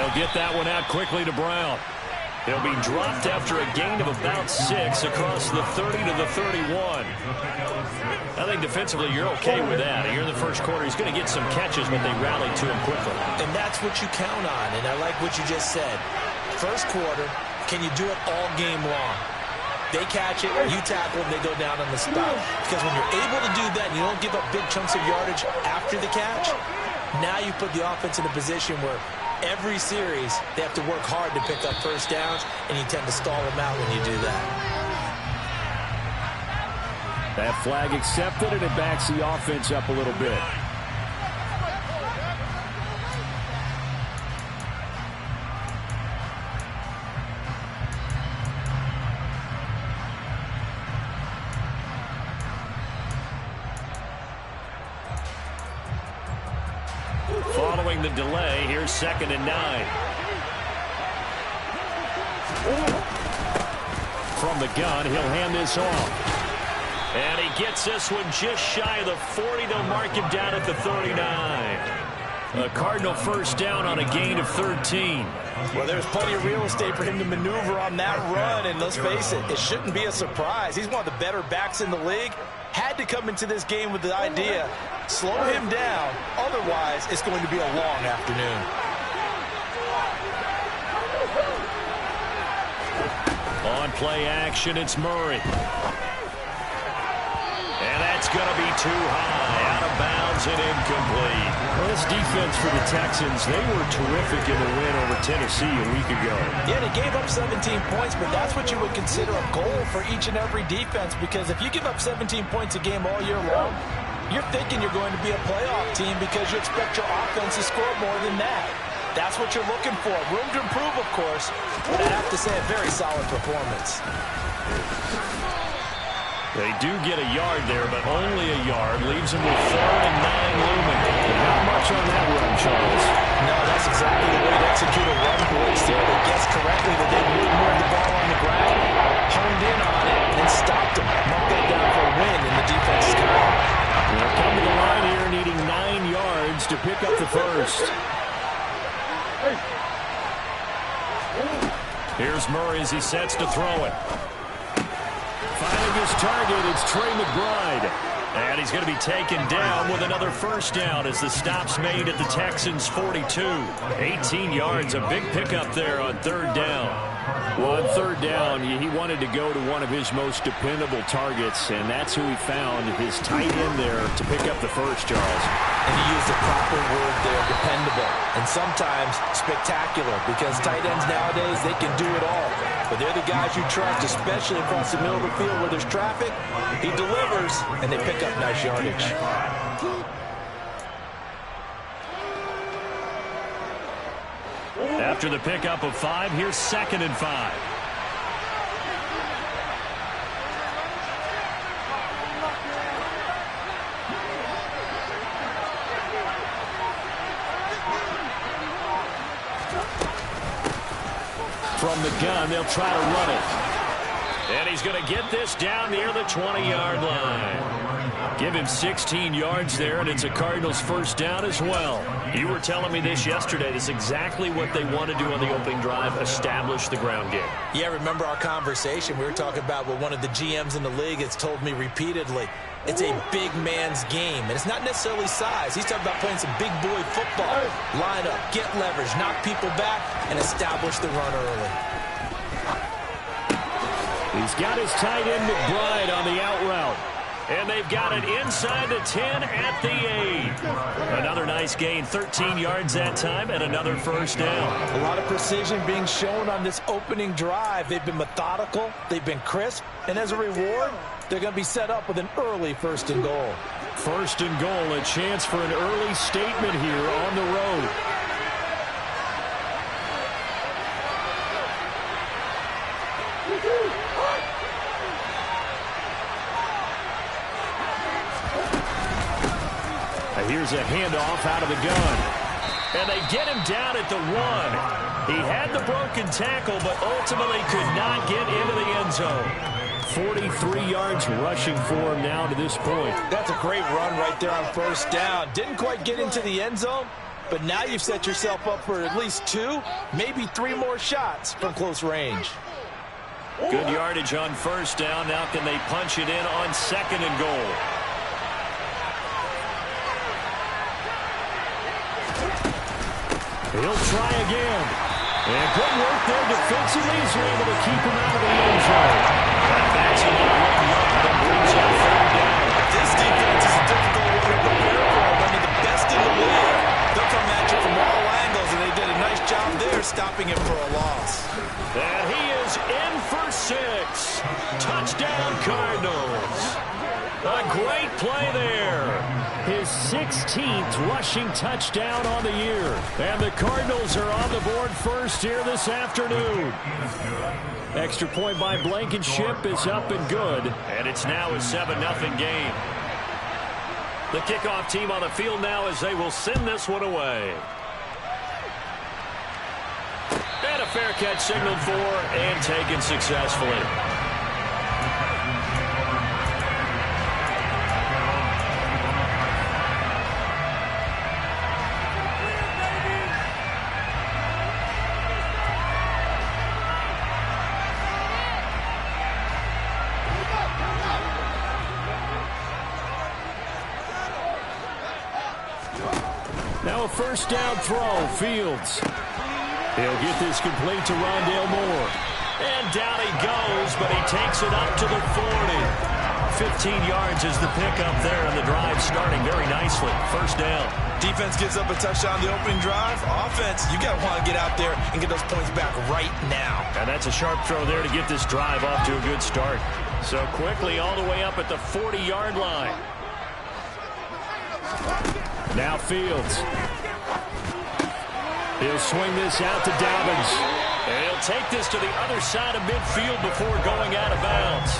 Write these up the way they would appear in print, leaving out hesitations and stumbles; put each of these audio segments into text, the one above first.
They'll get that one out quickly to Brown. He'll be dropped after a gain of about 6 across the 30 to the 31. I think defensively you're okay with that. Here in the first quarter, he's going to get some catches, but they rallied to him quickly. And that's what you count on, and I like what you just said. First quarter, can you do it all game long? They catch it, you tackle them, they go down on the spot. Because when you're able to do that and you don't give up big chunks of yardage after the catch, now you put the offense in a position where every series, they have to work hard to pick up first downs, and you tend to stall them out when you do that. That flag accepted, and it backs the offense up a little bit. Following the delay, here's 2nd and 9. From the gun, he'll hand this off. And he gets this one just shy of the 40. They'll mark him down at the 39. A Cardinal first down on a gain of 13. Well, there's plenty of real estate for him to maneuver on that run, and let's face it, it shouldn't be a surprise. He's one of the better backs in the league. Had to come into this game with the idea, slow him down, otherwise it's going to be a long afternoon. On play action, it's Murray. And that's going to be too high, out of bounds and incomplete. Well, this defense for the Texans, they were terrific in the win over Tennessee a week ago. Yeah, they gave up 17 points, but that's what you would consider a goal for each and every defense, because if you give up 17 points a game all year long, you're thinking you're going to be a playoff team because you expect your offense to score more than that. That's what you're looking for. Room to improve, of course, but I have to say a very solid performance. They do get a yard there, but only a yard. Leaves them with 3rd and 9 looming. Not much on that run, Charles. No, that's exactly the way to execute a run blitz there. They guessed correctly that they would move the ball on the ground, honed in on it, and stopped them. Marked that down for a win in the defense's column. They'll come to the line here needing 9 yards to pick up the first. Here's Murray as he sets to throw it. Finding his target, it's Trey McBride. And he's going to be taken down with another first down as the stop's made at the Texans' 42. 18 yards, a big pickup there on 3rd down. Well, on 3rd down, he wanted to go to one of his most dependable targets, and that's who he found, his tight end there, to pick up the first, Charles. And he used the proper word there, dependable, and sometimes spectacular, because tight ends nowadays, they can do it all. But they're the guys you trust, especially across the middle of the field where there's traffic. He delivers, and they pick up nice yardage. After the pickup of 5, here's 2nd and 5. From the gun, they'll try to run it. And he's going to get this down near the 20-yard line. Give him 16 yards there, and it's a Cardinals first down as well. You were telling me this yesterday. This is exactly what they want to do on the opening drive, establish the ground game. Yeah, remember our conversation. We were talking about what one of the GMs in the league has told me repeatedly. It's a big man's game, and it's not necessarily size. He's talking about playing some big boy football. Line up, get leverage, knock people back, and establish the run early. He's got his tight end McBride on the out route. And they've got it inside the 10 at the 8. Another nice gain, 13 yards that time, and another first down. A lot of precision being shown on this opening drive. They've been methodical, they've been crisp, and as a reward, they're going to be set up with an early 1st and goal. 1st and goal, a chance for an early statement here on the road. Here's a handoff out of the gun. And they get him down at the 1. He had the broken tackle, but ultimately could not get into the end zone. 43 yards rushing for him now to this point. That's a great run right there on 1st down. Didn't quite get into the end zone, but now you've set yourself up for at least 2, maybe 3 more shots from close range. Good yardage on first down. Now can they punch it in on 2nd and goal? He'll try again. And good work there defensively. He's able to keep him out of the end zone. That backs him up 1 yard and brings up 3rd down. This defense is a difficult one to prepare for. One of the best in the league. They'll come at you from all angles, and they did a nice job there stopping him for a loss. And he is in for 6. Touchdown, Cardinals. A great play there. His 16th rushing touchdown on the year. And the Cardinals are on the board first here this afternoon. Extra point by Blankenship is up and good. And it's now a 7-0 game. The kickoff team on the field now as they will send this one away. And a fair catch signaled for and taken successfully. Now a first down throw. Fields. He'll get this complete to Rondale Moore. And down he goes, but he takes it up to the 40. 15 yards is the pickup there, and the drive starting very nicely. First down. Defense gives up a touchdown the opening drive. Offense, you got to want to get out there and get those points back right now. And that's a sharp throw there to get this drive off to a good start. So quickly all the way up at the 40-yard line. Now Fields. He'll swing this out to Dobbins. And he'll take this to the other side of midfield before going out of bounds.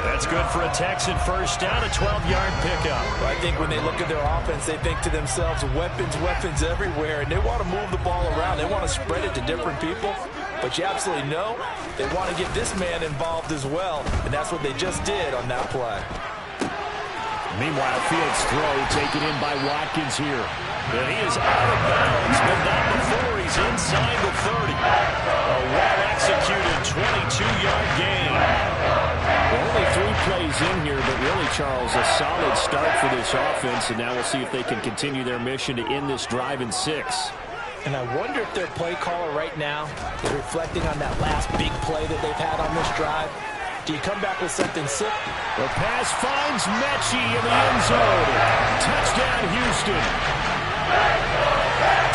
That's good for a Texan first down, a 12-yard pickup. Well, I think when they look at their offense, they think to themselves, weapons, weapons everywhere, and they want to move the ball around. They want to spread it to different people. But you absolutely know they want to get this man involved as well, and that's what they just did on that play. Meanwhile, Fields' throw taken in by Watkins here. And he is out of bounds, but not before he's inside the 30. A well-executed 22-yard gain. Well, only 3 plays in here, but really, Charles, a solid start for this offense, and now we'll see if they can continue their mission to end this drive in 6. And I wonder if their play caller right now is reflecting on that last big play that they've had on this drive. Do you come back with something sick? The pass finds Mechie in the end zone. Touchdown, Houston.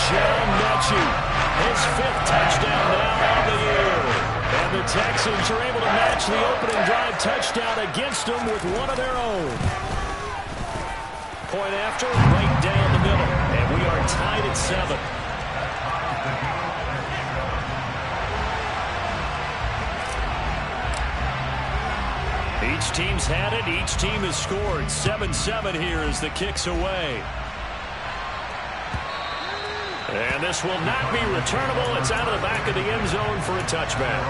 John Mechie, his 5th touchdown now on the year. And the Texans are able to match the opening drive touchdown against them with one of their own. Point after, right down the middle. And we are tied at 7. Each team's had it. Each team has scored. 7-7 here as the kick's away. And this will not be returnable. It's out of the back of the end zone for a touchback.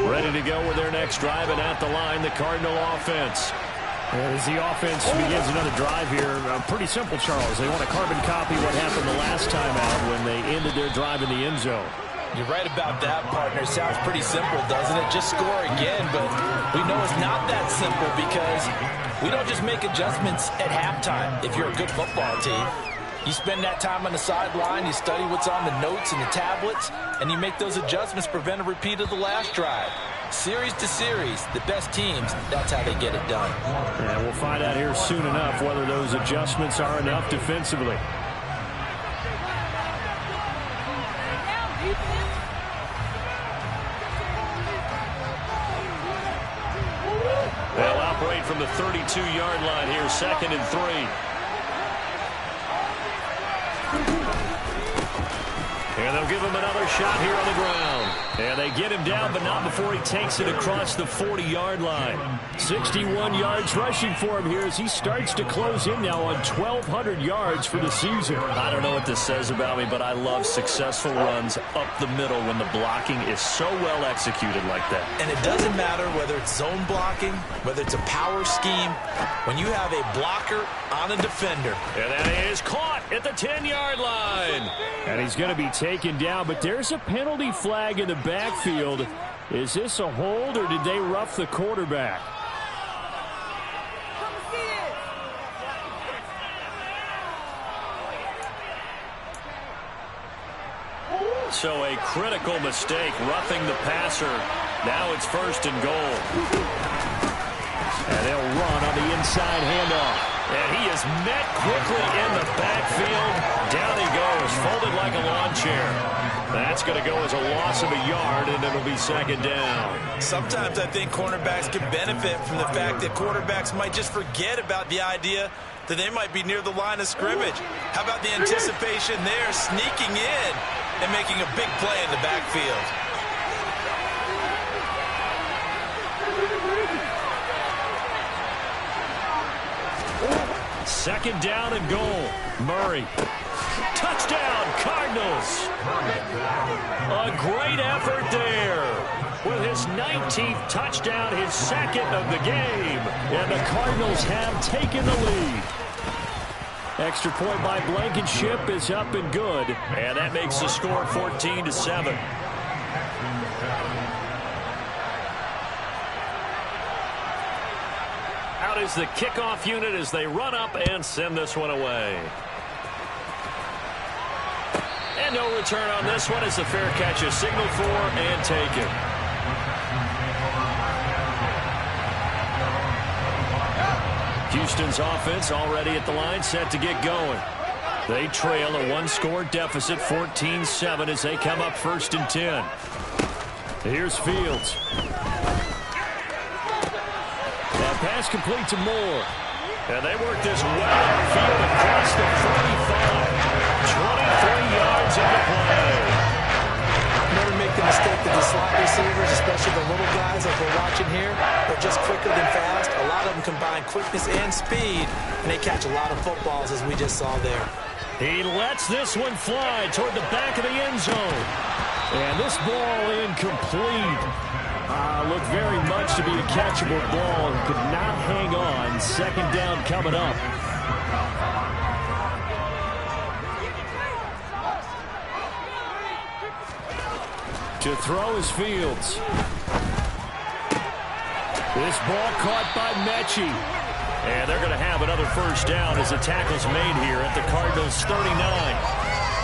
Ready to go with their next drive, and at the line, the Cardinal offense. As the offense begins another drive here, pretty simple, Charles. They want to carbon copy what happened the last time out when they ended their drive in the end zone. You're right about that, partner. Sounds pretty simple, doesn't it? Just score again, but we know it's not that simple because we don't just make adjustments at halftime if you're a good football team. You spend that time on the sideline, you study what's on the notes and the tablets, and you make those adjustments, prevent a repeat of the last drive. Series to series, the best teams, that's how they get it done. And we'll find out here soon enough whether those adjustments are enough defensively. They'll operate from the 32-yard line here, 2nd and 3. And they'll give him another shot here on the ground. And they get him down, but not before he takes it across the 40-yard line. 61 yards rushing for him here as he starts to close in now on 1,200 yards for the season. I don't know what this says about me, but I love successful runs up the middle when the blocking is so well executed like that. And it doesn't matter whether it's zone blocking, whether it's a power scheme. When you have a blocker on a defender. And that is caught at the 10-yard line. And he's going to be taken down, but there's a penalty flag in the backfield. Is this a hold, or did they rough the quarterback? So a critical mistake, roughing the passer. Now it's 1st and goal. And they'll run on the inside handoff. And he is met quickly in the backfield. Down he goes, folded like a lawn chair. That's going to go as a loss of a yard, and it'll be 2nd down. Sometimes I think cornerbacks can benefit from the fact that quarterbacks might just forget about the idea that they might be near the line of scrimmage. How about the anticipation there, sneaking in and making a big play in the backfield? Second down and goal. Murray. Touchdown, Cardinals. A great effort there. With his 19th touchdown, his 2nd of the game. And the Cardinals have taken the lead. Extra point by Blankenship is up and good. And that makes the score 14-7. Out is the kickoff unit as they run up and send this one away. And no return on this one as the fair catch is signaled for and taken. Houston's offense already at the line, set to get going. They trail a 1-score deficit, 14-7, as they come up 1st and 10. Here's Fields. That pass complete to Moore. And they work this well upfield across the 45. 23 yards in the play. Never make the mistake that the slot receivers, especially the little guys like we're watching here, are just quicker than fast. A lot of them combine quickness and speed, and they catch a lot of footballs, as we just saw there. He lets this one fly toward the back of the end zone. And this ball incomplete. Looked very much to be a catchable ball and could not hang on. 2nd down coming up. To throw is Fields. This ball caught by Mechie. And they're going to have another 1st down as the tackle's made here at the Cardinals' 39.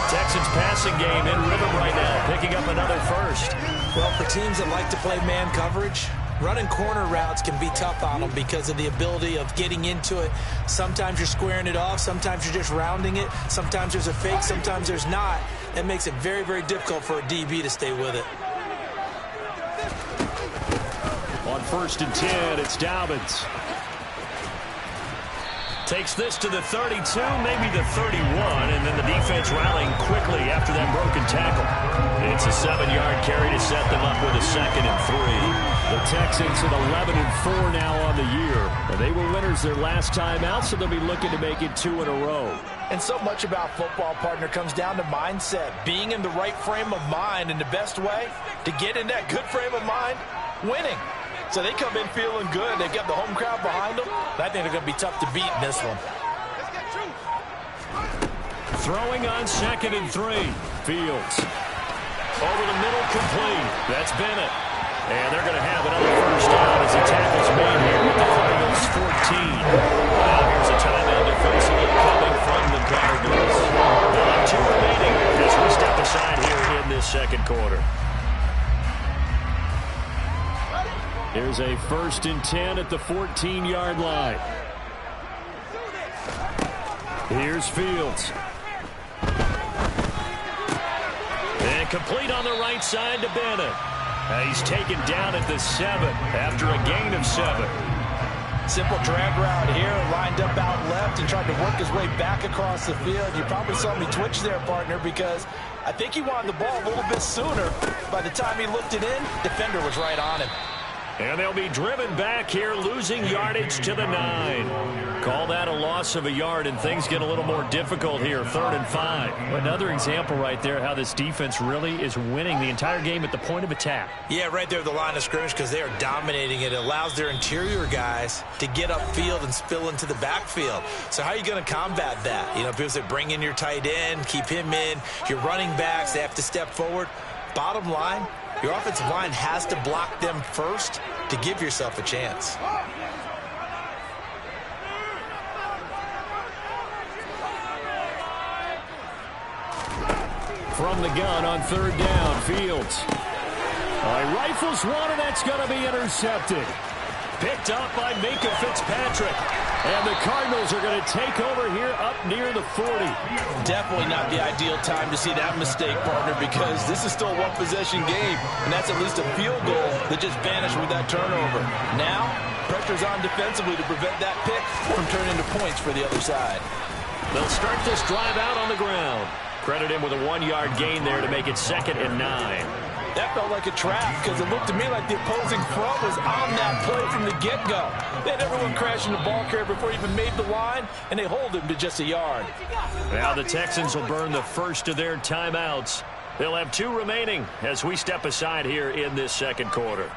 Texans passing game in rhythm right now, picking up another 1st. Well, for teams that like to play man coverage, running corner routes can be tough on them because of the ability of getting into it. Sometimes you're squaring it off. Sometimes you're just rounding it. Sometimes there's a fake. Sometimes there's not. That makes it very, very difficult for a DB to stay with it. On 1st and 10, it's Dobbins. Takes this to the 32, maybe the 31, and then the defense rallying quickly after that broken tackle. It's a 7-yard carry to set them up with a 2nd and 3. The Texans at 11-4 now on the year. And they were winners their last time out, so they'll be looking to make it 2 in a row. And so much about football, partner, comes down to mindset. Being in the right frame of mind, and the best way to get in that good frame of mind, winning. So they come in feeling good. They've got the home crowd behind them. I think they're going to be tough to beat in this one. Throwing on 2nd and 3. Fields. Over the middle, complete. That's Bennett. And they're going to have another 1st down as the tackle's made here with the Cardinals 14. Now here's a timeout defensively coming from the Cardinals. 2 remaining as we step aside here in this 2nd quarter. Here's a 1st and 10 at the 14-yard line. Here's Fields. And complete on the right side to Bennett. He's taken down at the 7 after a gain of 7. Simple drag route here, lined up out left and tried to work his way back across the field. You probably saw me twitch there, partner, because I think he wanted the ball a little bit sooner. By the time he looked it in, defender was right on him. And they'll be driven back here, losing yardage to the 9. Call that a loss of a yard, and things get a little more difficult here, 3rd and 5. Another example right there how this defense really is winning the entire game at the point of attack. Yeah, right there at the line of scrimmage, because they are dominating it. It allows their interior guys to get upfield and spill into the backfield. So how are you going to combat that? You know, people say bring in your tight end, keep him in. Your running backs, they have to step forward. Bottom line, your offensive line has to block them first to give yourself a chance. From the gun on 3rd down, Fields. Rifles one, and that's going to be intercepted. Picked up by Minka Fitzpatrick. And the Cardinals are going to take over here up near the 40. Definitely not the ideal time to see that mistake, partner, because this is still a one-possession game, and that's at least a field goal that just vanished with that turnover. Now, pressure's on defensively to prevent that pick from turning into points for the other side. They'll start this drive out on the ground. Credit him with a 1-yard gain there to make it 2nd and 9. That felt like a trap because it looked to me like the opposing front was on that play from the get-go. They had everyone crashing the ball carrier before he even made the line, and they hold him to just a yard. Now the Texans will burn the first of their timeouts. They'll have 2 remaining as we step aside here in this 2nd quarter.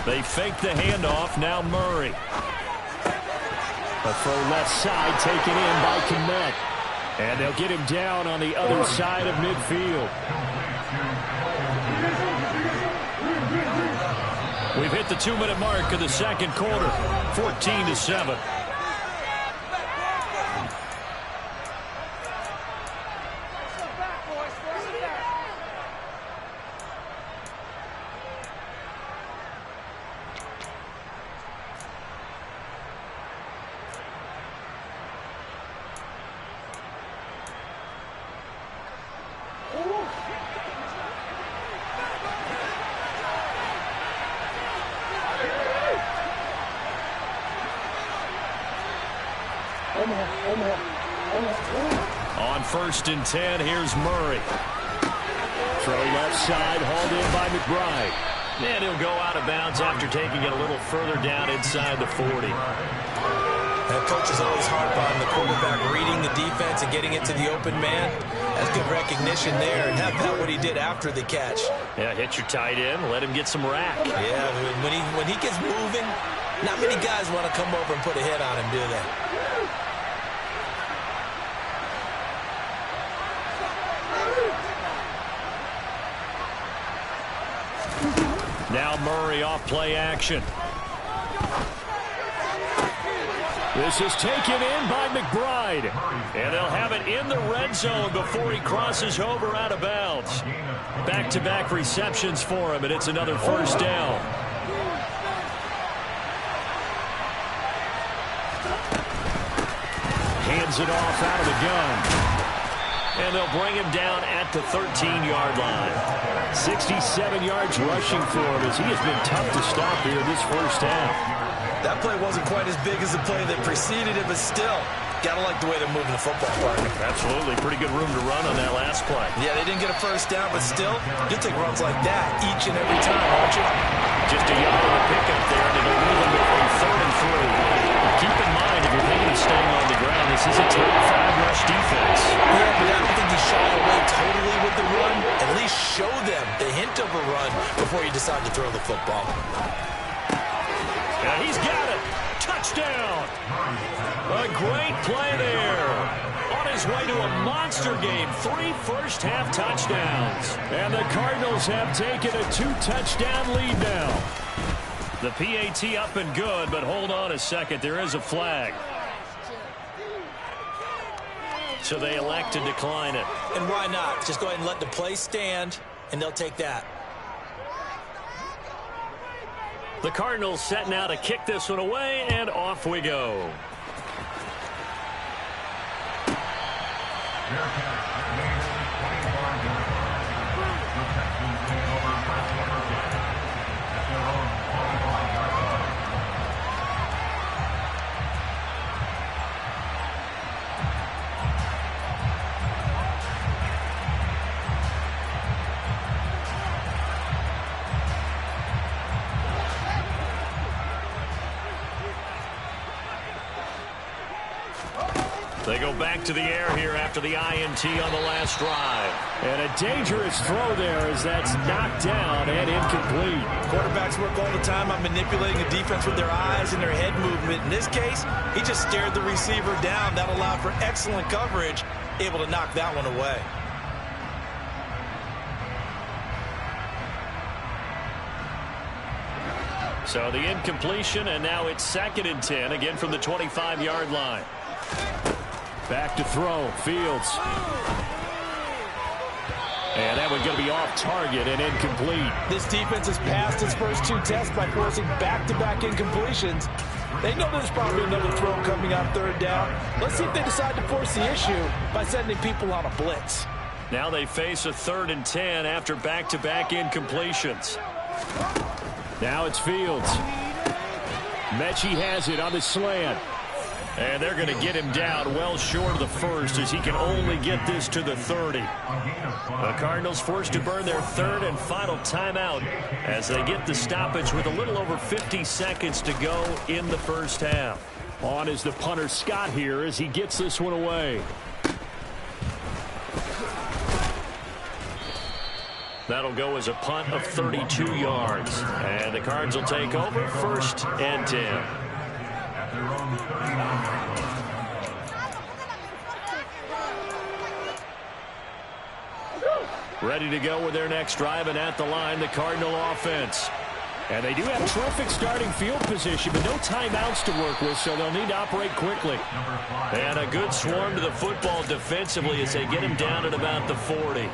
They fake the handoff. Now Murray. A throw left side taken in by Kmet. And they'll get him down on the other side of midfield. We've hit the 2-minute mark of the 2nd quarter. 14-7. On 1st and 10, here's Murray. Throw left side, hauled in by McBride. And he'll go out of bounds after taking it a little further down inside the 40. That coach is always hard on the quarterback reading the defense and getting it to the open man. That's good recognition there, and how about what he did after the catch? Yeah, hit your tight end, let him get some rack. Yeah, when he gets moving, not many guys want to come over and put a hit on him, do they? Now Murray off play action. This is taken in by McBride. And they'll have it in the red zone before he crosses over out of bounds. Back-to-back receptions for him, and it's another 1st down. Hands it off out of the gun. And they'll bring him down at the 13-yard line. 67 yards rushing for him as he has been tough to stop here this 1st half. That play wasn't quite as big as the play that preceded it, but still, gotta like the way they're moving the football, partner. Absolutely. Pretty good room to run on that last play. Yeah, they didn't get a 1st down, but still, you take runs like that each and every time, won't you? Just a yard of a pickup there, and it'll leave them with a 3rd and 3. Keep in mind, if you're thinking of staying on the ground, this is a top 5 rush defense. Yeah, but I don't think you shy away totally with the run. At least show them the hint of a run before you decide to throw the football. And he's got it. Touchdown. A great play there. On his way to a monster game. 3 first-half touchdowns. And the Cardinals have taken a 2-touchdown lead now. The PAT up and good, but hold on a second. There is a flag. So they elect to decline it. And why not? Just go ahead and let the play stand, and they'll take that. The Cardinals set now to kick this one away, and off we go. They go back to the air here after the INT on the last drive. And a dangerous throw there as that's knocked down and incomplete. Quarterbacks work all the time on manipulating the defense with their eyes and their head movement. In this case, he just stared the receiver down. That allowed for excellent coverage, able to knock that one away. So the incompletion, and now it's 2nd and 10, again from the 25-yard line. Back to throw, Fields. And that one's going to be off target and incomplete. This defense has passed its first 2 tests by forcing back-to-back incompletions. They know there's probably another throw coming on 3rd down. Let's see if they decide to force the issue by sending people on a blitz. Now they face a 3rd and 10 after back-to-back incompletions. Now it's Fields. Mechie has it on the slant. And they're going to get him down well short of the first as he can only get this to the 30. The Cardinals forced to burn their 3rd and final timeout as they get the stoppage with a little over 50 seconds to go in the first half. On is the punter Scott here as he gets this one away. That'll go as a punt of 32 yards. And the Cards will take over 1st and 10. Ready to go with their next drive, and at the line, the Cardinal offense. And they do have terrific starting field position, but no timeouts to work with, so they'll need to operate quickly. And a good swarm to the football defensively as they get him down at about the 40.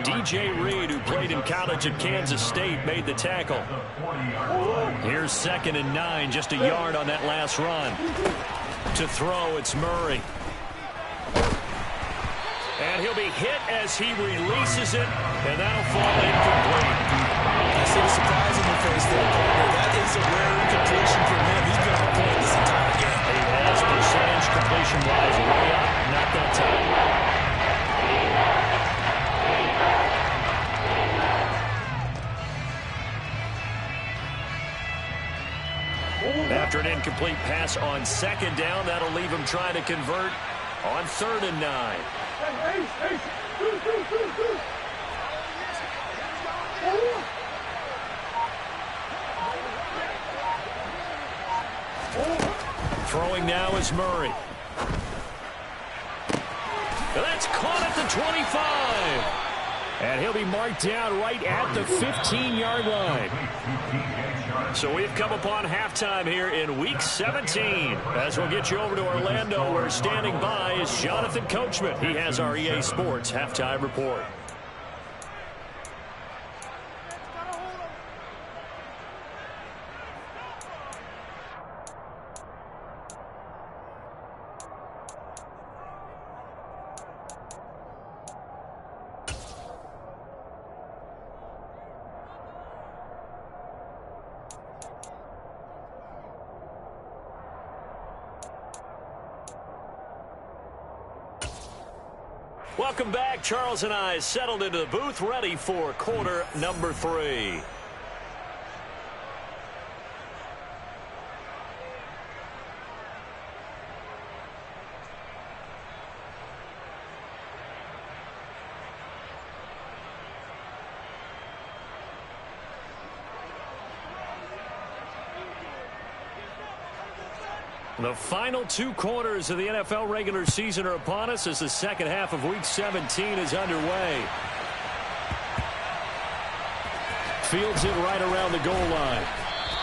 DJ Reed, who played in college at Kansas State, made the tackle. Here's 2nd and 9, just a yard on that last run. To throw, it's Murray. And he'll be hit as he releases it, and that'll fall incomplete. I see the surprise in your face there, partner. That is a rare incompletion for him. He's been on point this entire game. He has percentage completion-wise way up, not that time. After an incomplete pass on 2nd down, that'll leave him trying to convert on 3rd and 9. Throwing now is Murray. That's caught at the 25. And he'll be marked down right at the 15-yard line. So we've come upon halftime here in Week 17. As we'll get you over to Orlando, where standing by is Jonathan Coachman. He has our EA Sports halftime report. Welcome back. Charles and I settled into the booth, ready for quarter number 3. The final 2 quarters of the NFL regular season are upon us as the second half of Week 17 is underway. Fields it right around the goal line.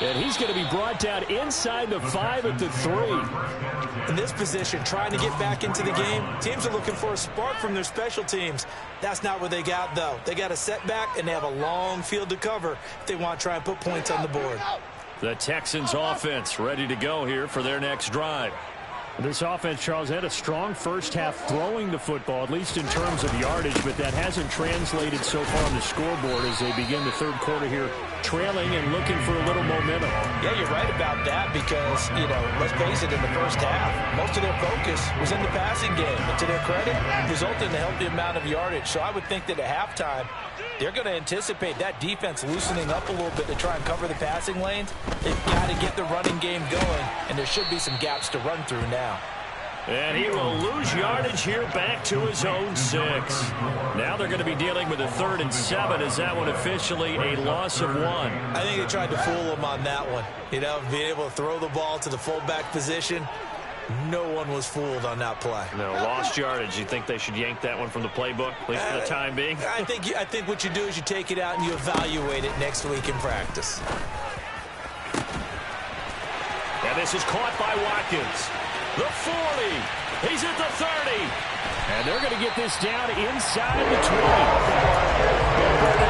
And he's going to be brought down inside the 5 at the 3. In this position, trying to get back into the game, teams are looking for a spark from their special teams. That's not what they got, though. They got a setback, and they have a long field to cover if they want to try and put points on the board. The Texans offense ready to go here for their next drive. This offense, Charles, had a strong first half throwing the football, at least in terms of yardage, but that hasn't translated so far on the scoreboard as they begin the third quarter here, trailing and looking for a little momentum. Yeah, you're right about that because, let's face it, in the first half, most of their focus was in the passing game. And to their credit, resulted in a healthy amount of yardage. So I would think that at halftime, they're going to anticipate that defense loosening up a little bit to try and cover the passing lanes. They've got to get the running game going, and there should be some gaps to run through now. And he will lose yardage here back to his own 6. Now they're going to be dealing with a 3rd and 7. Is that one officially a loss of 1? I think they tried to fool him on that one. Being able to throw the ball to the fullback position. No one was fooled on that play. No, lost yardage. You think they should yank that one from the playbook, at least for the time being? I think what you do is you take it out and you evaluate it next week in practice. And this is caught by Watkins. The 40. He's at the 30. And they're going to get this down inside the 20.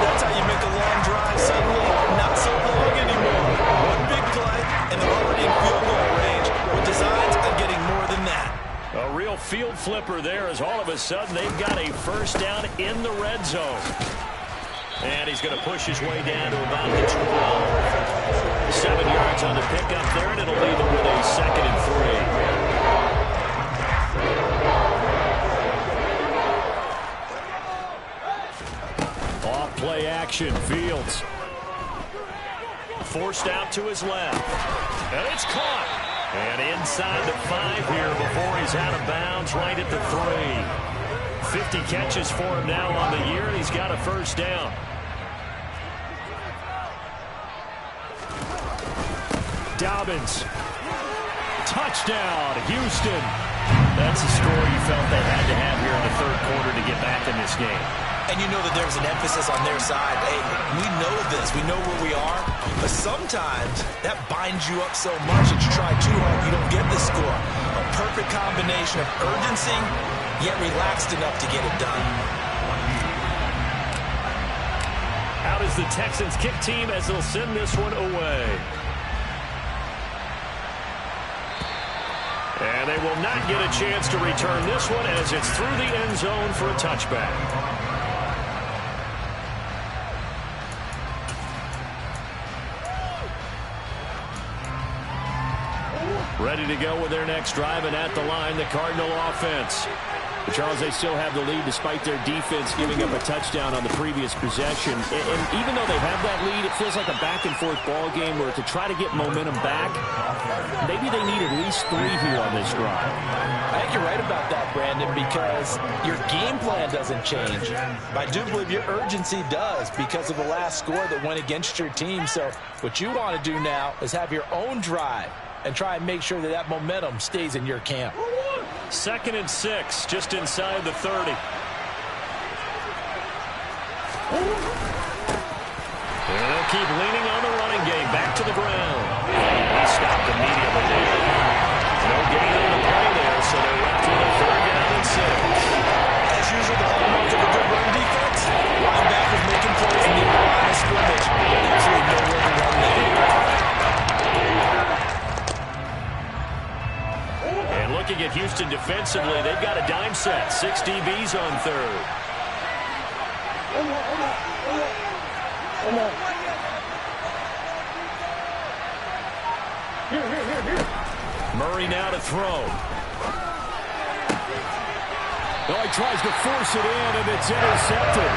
That's how you make a long drive suddenly not so long anymore. One big play, and they're already in field goal range with designs on getting more than that. A real field flipper there as all of a sudden they've got a first down in the red zone. And he's going to push his way down to about the 12. 7 yards on the pickup there, and it'll leave him with a 2nd and 3. Play action, Fields. Forced out to his left. And it's caught. And inside the 5 here before he's out of bounds, right at the 3. 50 catches for him now on the year, and he's got a first down. Dobbins. Touchdown, Houston. That's the score you felt they had to have here in the third quarter to get back in this game. And you know that there's an emphasis on their side. Hey, we know this. We know where we are. But sometimes that binds you up so much that you try too hard, you don't get the score. A perfect combination of urgency, yet relaxed enough to get it done. How does the Texans kick team as they'll send this one away? And they will not get a chance to return this one as it's through the end zone for a touchback. Ready to go with their next drive, and at the line, the Cardinal offense. But Charles, they still have the lead despite their defense giving up a touchdown on the previous possession. And even though they have that lead, it feels like a back-and-forth ball game where to try to get momentum back, maybe they need at least 3 here on this drive. I think you're right about that, Brandon, because your game plan doesn't change. But I do believe your urgency does because of the last score that went against your team. So what you want to do now is have your own drive and try and make sure that that momentum stays in your camp. 2nd and 6, just inside the 30. And they'll keep leaning on the running game. Back to the ground. He stopped immediately there. No gain on the play there, so they're left with a 3rd down and 6. As usual, the hallmark of a good run defense, linebackers making plays in the line of scrimmage. Absolutely nowhere to run there. And looking at Houston defensively, they've got a dime set. 6 DBs on 3rd. Murray now to throw. Oh, he tries to force it in, and it's intercepted.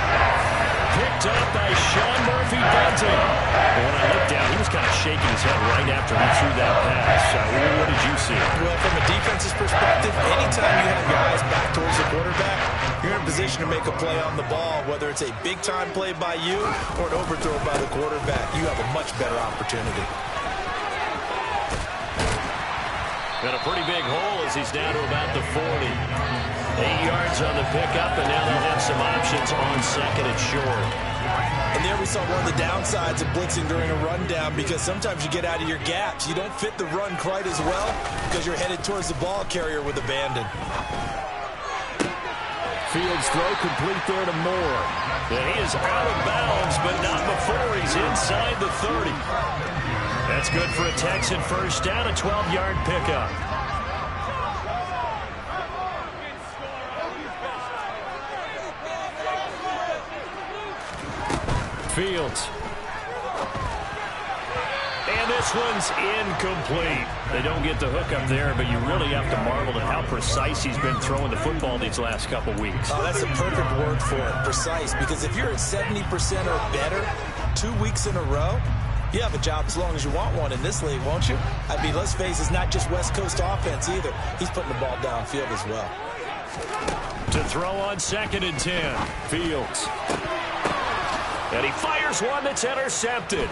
Picked up by Sean Murphy Bunting. And when I looked down, he was kind of shaking his head right after he threw that pass. What did you see? Well, from a defense's perspective, anytime you have your eyes back towards the quarterback, you're in a position to make a play on the ball, whether it's a big-time play by you or an overthrow by the quarterback. You have a much better opportunity. Got a pretty big hole as he's down to about the 40. 8 yards on the pickup, and now they'll have some options on 2nd and short. And there we saw one of the downsides of blitzing during a rundown, because sometimes you get out of your gaps. You don't fit the run quite as well because you're headed towards the ball carrier with abandon. Fields throw complete there to Moore. And he is out of bounds, but not before he's inside the 30. That's good for a Texan first down, a 12-yard pickup. Fields. And this one's incomplete. They don't get the hook up there, but you really have to marvel at how precise he's been throwing the football these last couple weeks. Oh, that's a perfect word for it, precise, because if you're at 70% or better 2 weeks in a row, you have a job as long as you want one in this league, won't you? I mean, let's face it, it's not just West Coast offense either. He's putting the ball downfield as well. To throw on 2nd and 10. Fields. And he fires one that's intercepted.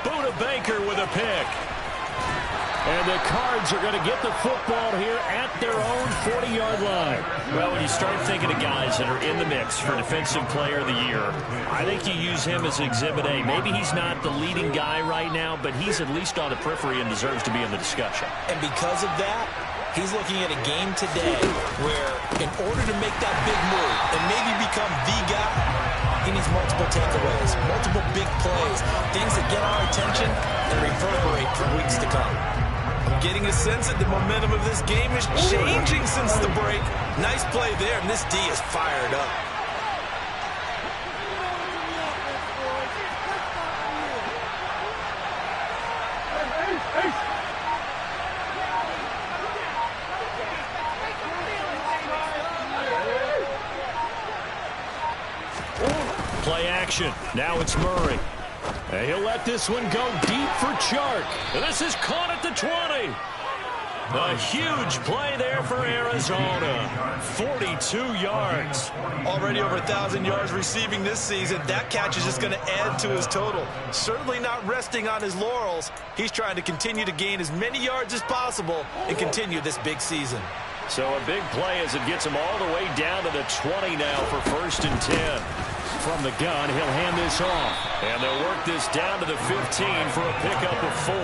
Buda Baker with a pick. And the Cards are going to get the football here at their own 40-yard line. Well, when you start thinking of guys that are in the mix for Defensive Player of the Year, I think you use him as Exhibit A. Maybe he's not the leading guy right now, but he's at least on the periphery and deserves to be in the discussion. And because of that, he's looking at a game today where in order to make that big move and maybe become the guy, he needs multiple takeaways, multiple big plays, things that get our attention and reverberate for weeks to come. I'm getting a sense that the momentum of this game is changing since the break. Nice play there, and this D is fired up. Play action. Now it's Murray. And he'll let this one go deep for Chark. And this is caught at the 20. A huge play there for Arizona. 42 yards. Already over 1,000 yards receiving this season. That catch is just going to add to his total. Certainly not resting on his laurels. He's trying to continue to gain as many yards as possible and continue this big season. So a big play as it gets him all the way down to the 20 now for 1st and 10. From the gun, he'll hand this off. And they'll work this down to the 15 for a pickup of 4.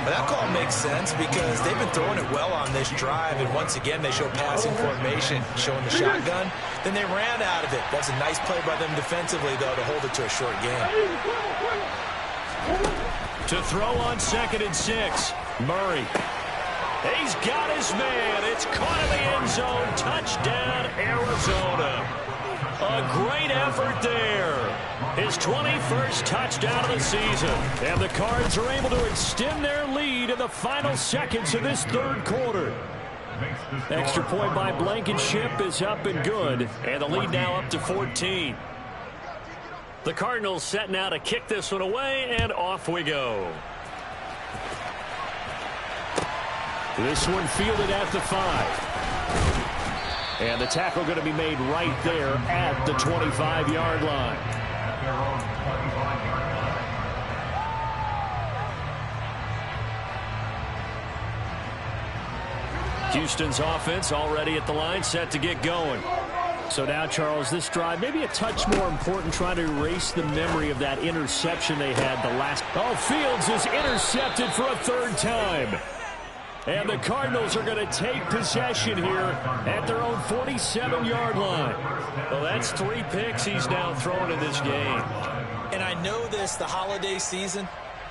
That call makes sense because they've been throwing it well on this drive, and once again they show passing formation, showing the shotgun. Then they ran out of it. That's a nice play by them defensively, though, to hold it to a short game. To throw on 2nd and 6, Murray. He's got his man. It's caught in the end zone. Touchdown, Arizona. A great effort there. His 21st touchdown of the season. And the Cards are able to extend their lead in the final seconds of this 3rd quarter. Extra point by Blankenship is up and good. And the lead now up to 14. The Cardinals set now to kick this one away, and off we go. This one fielded at the 5. And the tackle going to be made right there at the 25-yard line. Houston's offense already at the line, set to get going. So now, Charles, this drive maybe a touch more important, trying to erase the memory of that interception they had the last. Oh, Fields is intercepted for a 3rd time. And the Cardinals are going to take possession here at their own 47-yard line. Well, that's 3 picks he's now thrown in this game. And I know this, the holiday season,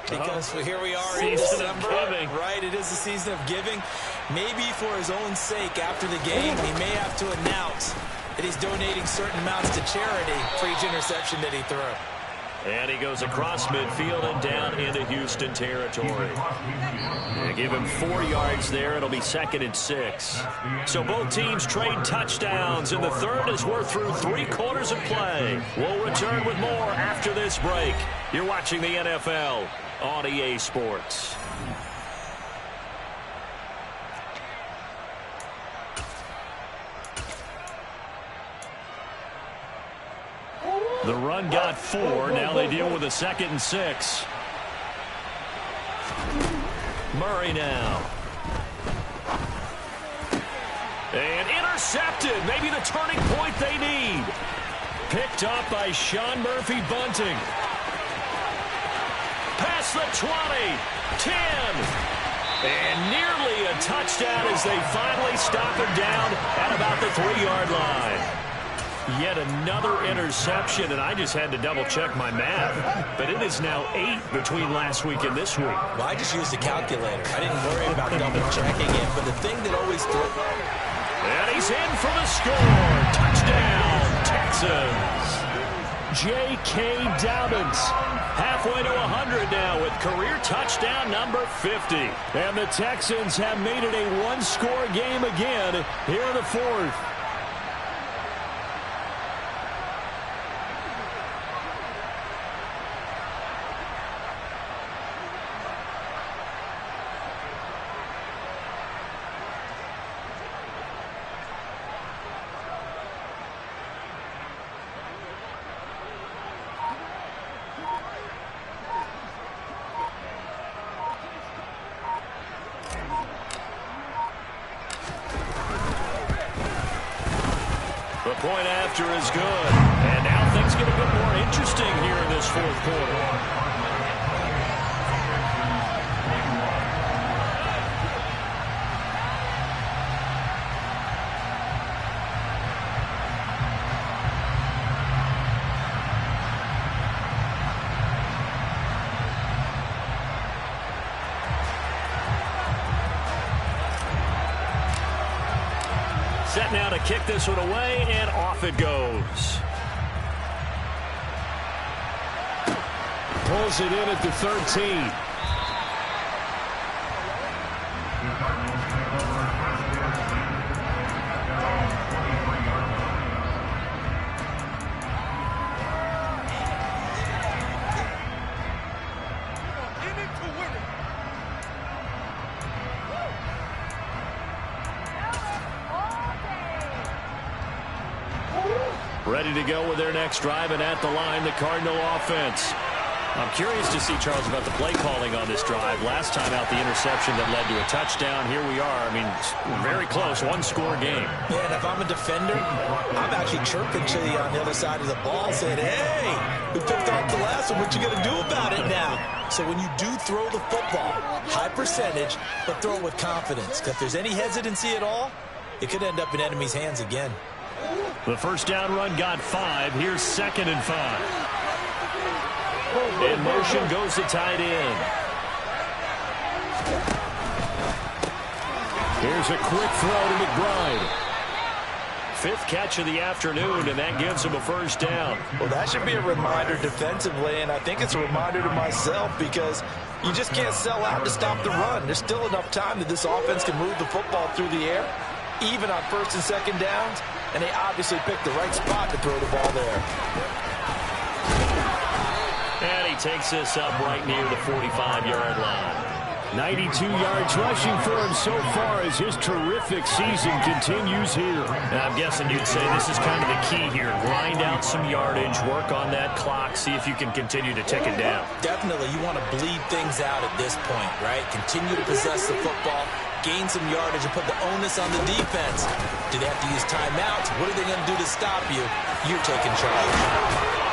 because here we are in Season December. of giving. Right, it is the season of giving. Maybe for his own sake after the game, he may have to announce that he's donating certain amounts to charity for each interception that he threw. And he goes across midfield and down into Houston territory. They give him 4 yards there. It'll be 2nd and 6. So both teams trade touchdowns in the 3rd as we're through 3 quarters of play. We'll return with more after this break. You're watching the NFL on EA Sports. The run got 4. Now they deal with a 2nd and 6. Murray now. And intercepted. Maybe the turning point they need. Picked up by Sean Murphy Bunting. Past the 20. 10. And nearly a touchdown as they finally stop him down at about the 3-yard line. Yet another interception, and I just had to double-check my math. But it is now 8 between last week and this week. Well, I just used a calculator. I didn't worry about double-checking it, but the thing that always threw... And he's in for the score. Touchdown, Texans. J.K. Dobbins. Halfway to 100 now with career touchdown number 50. And the Texans have made it a one-score game again here in the fourth. The point after is good. And now things get a bit more interesting here in this fourth quarter. Set now to kick this one away, and off it goes. Pulls it in at the 13. Ready to go with their next drive, and at the line, the Cardinal offense. I'm curious to see, Charles, about the play calling on this drive. Last time out, the interception that led to a touchdown. Here we are. I mean, very close, one-score game. Yeah, and if I'm a defender, I'm actually chirping to you on the other side of the ball, saying, hey, we picked off the last one. What you going to do about it now? So when you do throw the football, high percentage, but throw it with confidence. Because if there's any hesitancy at all, it could end up in enemy's hands again. The first down run got 5. Here's 2nd and 5. In motion goes the tight end. Here's a quick throw to McBride. 5th catch of the afternoon, and that gives him a first down. Well, that should be a reminder defensively, and I think it's a reminder to myself because you just can't sell out to stop the run. There's still enough time that this offense can move the football through the air, even on 1st and 2nd downs, and they obviously picked the right spot to throw the ball there. And he takes this up right near the 45-yard line. 92 yards rushing for him so far as his terrific season continues here. And I'm guessing you'd say this is kind of the key here. Grind out some yardage, work on that clock, see if you can continue to tick it down. Definitely, you want to bleed things out at this point, right? Continue to possess the football, gain some yardage, and put the onus on the defense. Do they have to use timeouts? What are they going to do to stop you? You're taking charge.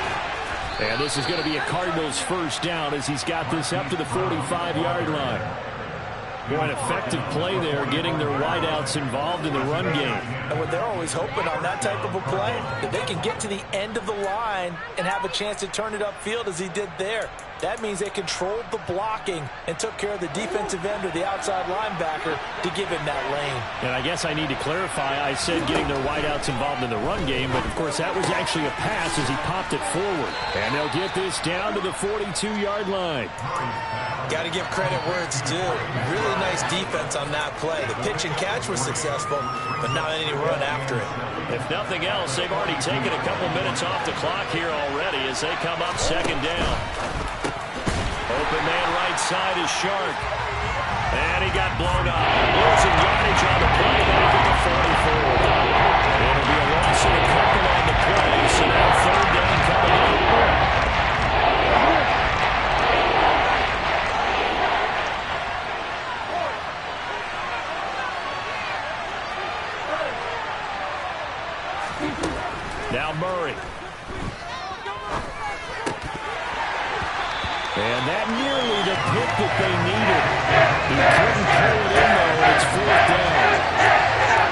And this is going to be a Cardinals first down as he's got this up to the 45-yard line. Boy, an effective play there, getting their wideouts involved in the run game. And what they're always hoping on that type of a play, that they can get to the end of the line and have a chance to turn it upfield as he did there. That means they controlled the blocking and took care of the defensive end or the outside linebacker to give him that lane. And I guess I need to clarify, I said getting their wideouts involved in the run game, but of course that was actually a pass as he popped it forward. And they'll get this down to the 42-yard line. Got to give credit where it's due. Really nice defense on that play. The pitch and catch was successful, but not any run after it. If nothing else, they've already taken a couple minutes off the clock here already as they come up 2nd down. Open man right side is Shark. And he got blown up. Losing yardage on the play back at the 44. It'll be a loss of a couple on the play, so now 3rd down coming up. Now Murray. And that nearly the pick that they needed. He couldn't pull it in, though, and it's 4th down.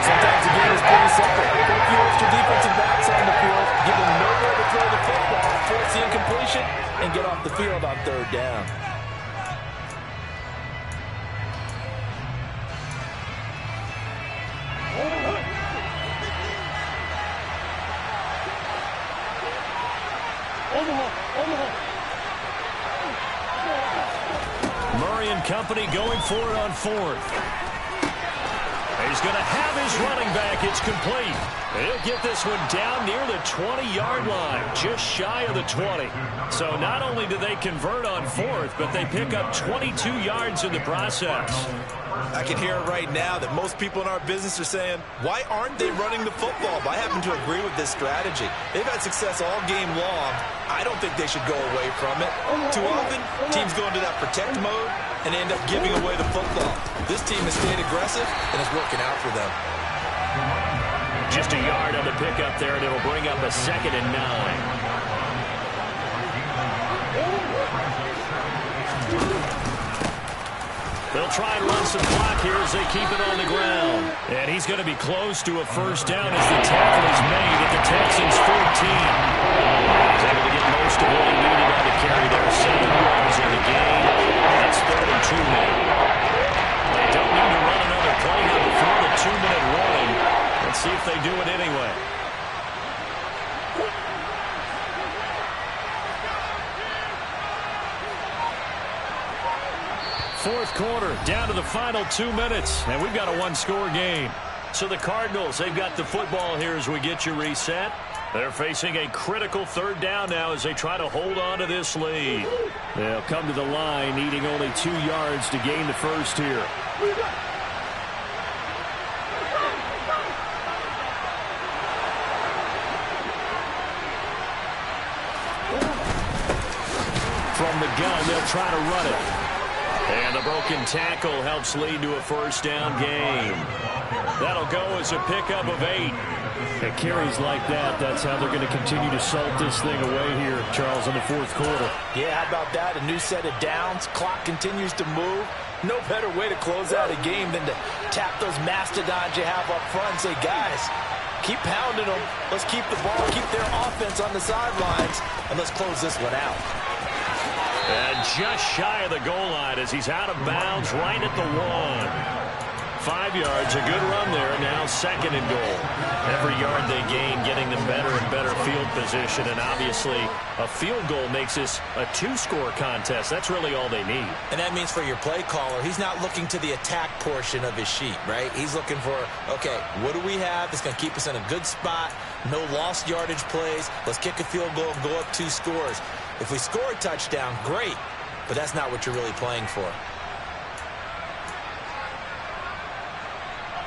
Sometimes the game is pretty simple. Put a few extra defensive backs on the field, give them nowhere to throw the football, force the incompletion, and get off the field on 3rd down. company going for it on fourth. He's going to have his running back. It's complete. He'll get this one down near the 20-yard line, just shy of the 20. So not only do they convert on fourth, but they pick up 22 yards in the process. I can hear it right now that most people in our business are saying, why aren't they running the football? But I happen to agree with this strategy. They've had success all game long. I don't think they should go away from it. Too often, teams go into that protect mode and end up giving away the football. This team has stayed aggressive, and it's working out for them. Just a yard on the pickup there, and it'll bring up a 2nd and 9. They'll try and run some clock here as they keep it on the ground. And he's going to be close to a first down as the tackle is made at the Texans' 14. He's able to get most of what he needed on the carry there. 7 yards in the game. That's 3rd and 2 now. They don't need to run another play here before the 2-minute warning. Let's see if they do it anyway. Fourth quarter, down to the final 2 minutes, and we've got a one-score game. So the Cardinals, they've got the football here as we get you reset. They're facing a critical 3rd down now as they try to hold on to this lead. They'll come to the line, needing only 2 yards to gain the first here. From the gun, they'll try to run it. And the broken tackle helps lead to a first down gain. That'll go as a pickup of 8. It carries like that. That's how they're going to continue to salt this thing away here, Charles, in the fourth quarter. Yeah, how about that? A new set of downs. Clock continues to move. No better way to close out a game than to tap those mastodons you have up front and say, guys, keep pounding them. Let's keep the ball, keep their offense on the sidelines, and let's close this one out. And just shy of the goal line as he's out of bounds right at the 1. 5 yards, a good run there. Now 2nd and goal. Every yard they gain getting them better and better field position. And obviously a field goal makes this a 2-score contest. That's really all they need. And that means for your play caller, he's not looking to the attack portion of his sheet, right? He's looking for, okay, what do we have that's going to keep us in a good spot? No lost yardage plays. Let's kick a field goal and go up 2 scores. If we score a touchdown, great. But that's not what you're really playing for.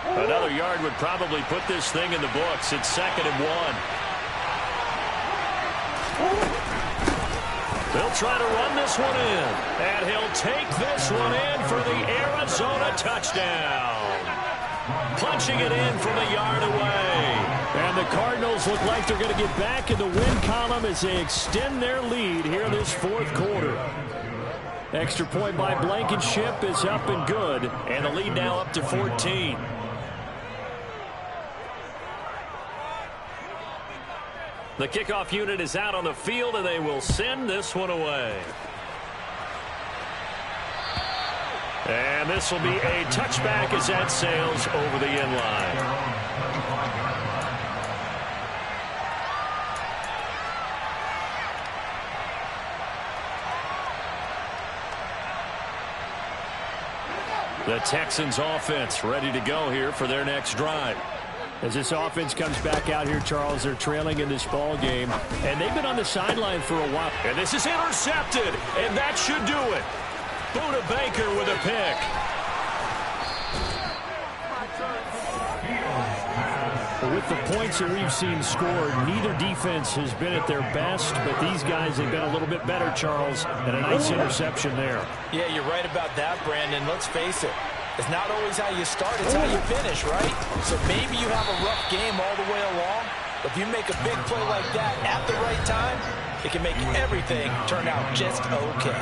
Another yard would probably put this thing in the books. It's 2nd and 1. They'll try to run this one in. And he'll take this one in for the Arizona touchdown. Punching it in from a yard away. And the Cardinals look like they're going to get back in the win column as they extend their lead here in this fourth quarter. Extra point by Blankenship is up and good. And the lead now up to 14. The kickoff unit is out on the field, and they will send this one away. And this will be a touchback as that sails over the end line. The Texans offense ready to go here for their next drive. As this offense comes back out here, Charles, they're trailing in this ball game, and they've been on the sideline for a while. And this is intercepted, and that should do it. Buda Baker with a pick. With the points that we've seen scored, neither defense has been at their best, but these guys have been a little bit better, Charles, and a nice interception there. Yeah, you're right about that, Brandon. Let's face it. It's not always how you start, it's how you finish, right? So maybe you have a rough game all the way along, but if you make a big play like that at the right time, it can make everything turn out just okay.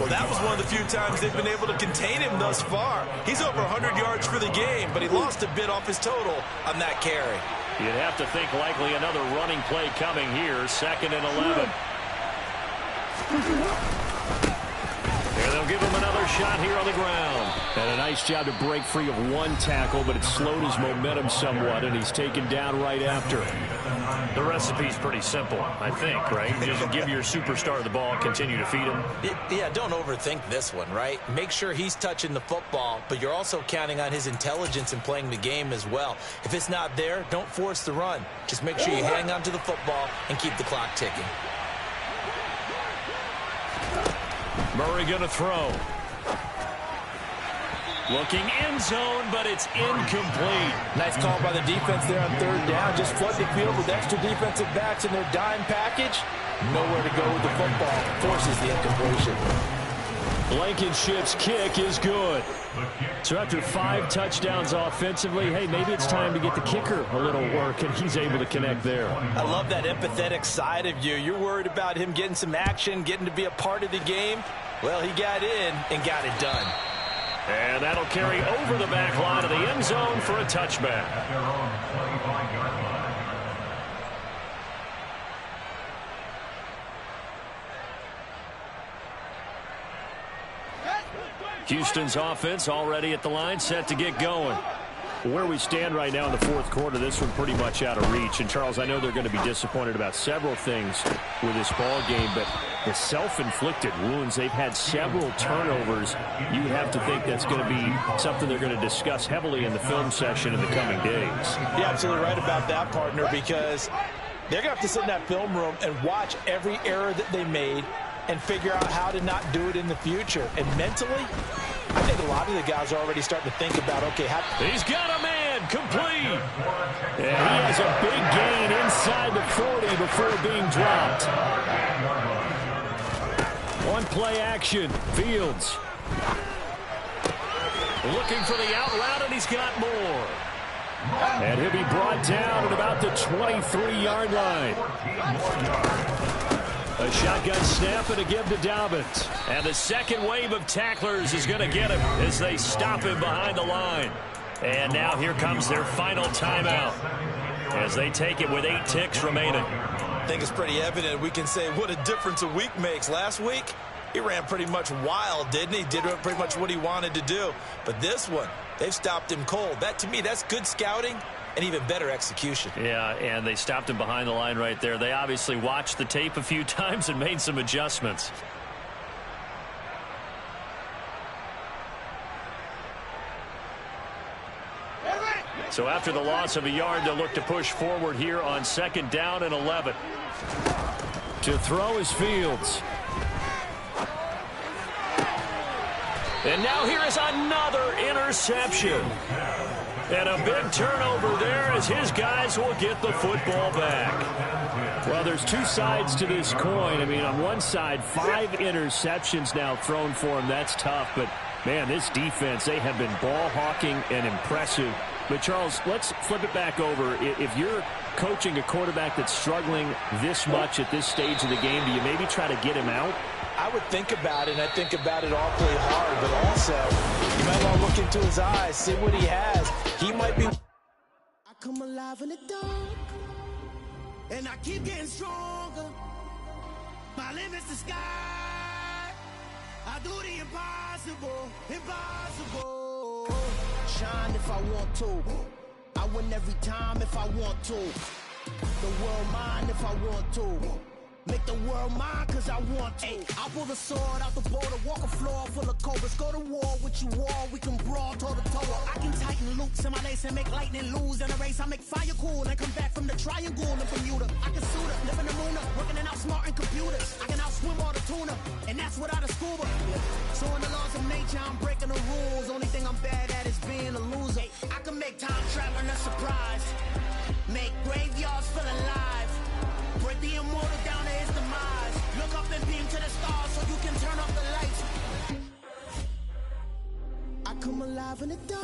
Well, that was one of the few times they've been able to contain him thus far. He's over 100 yards for the game, but he lost a bit off his total on that carry. You'd have to think likely another running play coming here, 2nd and 11. Here they'll give him another shot here on the ground. And a nice job to break free of one tackle, but it slowed his momentum somewhat, and he's taken down right after. The recipe's pretty simple, I think, right? Just give your superstar the ball, continue to feed him. Yeah, don't overthink this one, right? Make sure he's touching the football, but you're also counting on his intelligence in playing the game as well. If it's not there, don't force the run. Just make sure you hang on to the football and keep the clock ticking. Murray going to throw. Looking end zone, but it's incomplete. Nice call by the defense there on third down. Just flood the field with extra defensive backs in their dime package. Nowhere to go with the football. Forces the incompletion. Blankenship's kick is good. So after 5 touchdowns offensively, hey, maybe it's time to get the kicker a little work, and he's able to connect there. I love that empathetic side of you. You're worried about him getting some action, getting to be a part of the game. Well, he got in and got it done. And that'll carry over the back line of the end zone for a touchback. Houston's offense already at the line, set to get going. Where we stand right now in the fourth quarter, this one pretty much out of reach. And, Charles, I know they're going to be disappointed about several things with this ball game, but the self-inflicted wounds, they've had several turnovers. You have to think that's going to be something they're going to discuss heavily in the film session in the coming days. You're absolutely right about that, partner, because they're going to have to sit in that film room and watch every error that they made and figure out how to not do it in the future. And mentally, I think a lot of the guys are already starting to think about, okay, how... He's got a man, complete. And he has a big gain inside the 40 before being dropped. On play action, Fields. Looking for the out route, and he's got more. And he'll be brought down at about the 23-yard line. A shotgun snap and a give to Dobbins. And the second wave of tacklers is going to get him as they stop him behind the line. And now here comes their final timeout as they take it with 8 ticks remaining. I think it's pretty evident. We can say what a difference a week makes. Last week, he ran pretty much wild, didn't he? Did pretty much what he wanted to do. But this one, they've stopped him cold. That, to me, that's good scouting and even better execution. Yeah, and they stopped him behind the line right there. They obviously watched the tape a few times and made some adjustments. So after the loss of a yard, they'll look to push forward here on 2nd down and 11. To throw is Fields. And now here is another interception. And a big turnover there as his guys will get the football back. Well, there's 2 sides to this coin. I mean, on one side, 5 interceptions now thrown for him. That's tough. But, man, this defense, they have been ball hawking and impressive. But, Charles, let's flip it back over. If you're coaching a quarterback that's struggling this much at this stage of the game, do you maybe try to get him out? I would think about it, and I think about it awfully hard, but also you might want to look into his eyes, see what he has. He might be... I come alive in the dark, and I keep getting stronger. My limit's the sky. I do the impossible, impossible. Shine if I want to. I win every time if I want to. The world mine if I want to. Make the world mine cause I want to. I pull the sword out the border, walk a floor full of cobras. Go to war with you all, we can brawl toe to toe. I can tighten loops in my lace and make lightning lose in a race. I make fire cool and come back from the triangle in Bermuda. I can suit up, live in the moon up, working and outsmarting computers. I can outswim all the tuna, and that's without a scuba. So in the laws of nature, I'm breaking the rules. Only thing I'm bad at is being a loser. I can make time traveling a surprise. Make graveyards feel alive. Break the immortal down to his demise. Look up and beam to the stars so you can turn off the lights. I come alive in the dark,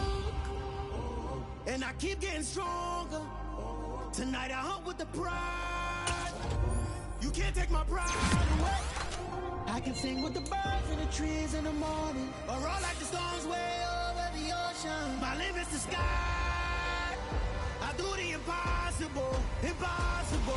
and I keep getting stronger. Tonight I hunt with the pride. You can't take my pride away. I can sing with the birds and the trees in the morning, or roll like the storms way over the ocean. My limit's the sky. I do the impossible, impossible.